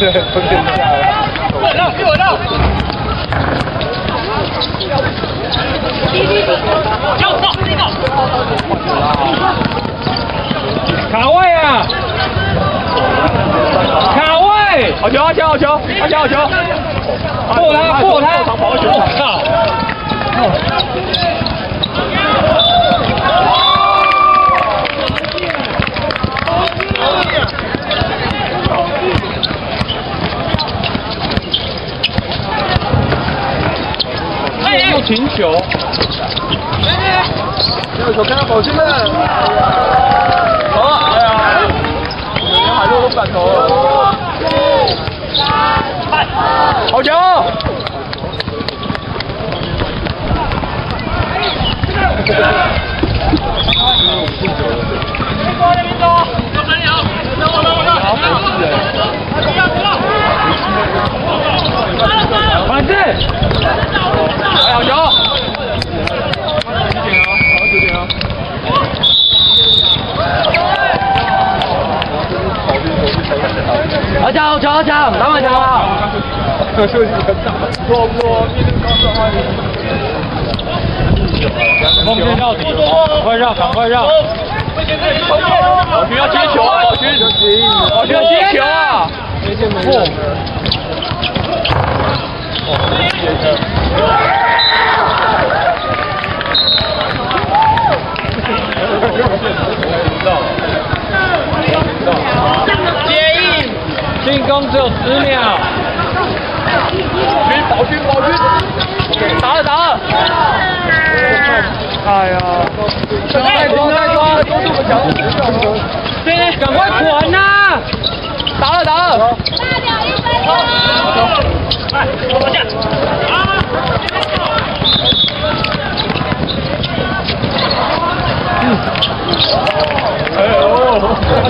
卡位啊！卡位！好球！好球！好球！好球！破他！破他！我靠！又停球！有球看到宝剑了！好啊！哎呀，海洛都不敢投了。好球！反制！哎，好球！好球！好球！好球！打满球了！休息很大，不错，锋线到底，快绕，赶快绕！宝群要接球啊！宝群要接球啊！接应，进攻只有10秒。宝群，打了！哎呀，再抓，抓住个脚！对，赶快传呐！打了！哎，往下！哎呦，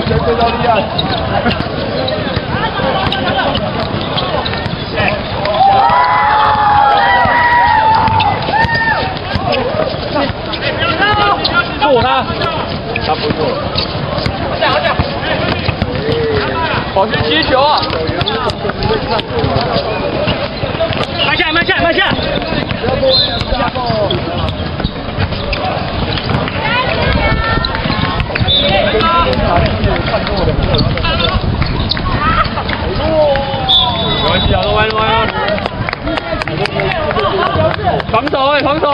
这招厉害！过他，他不错。好脚！宝群接球啊！慢下！没关系啊，都歪。防守！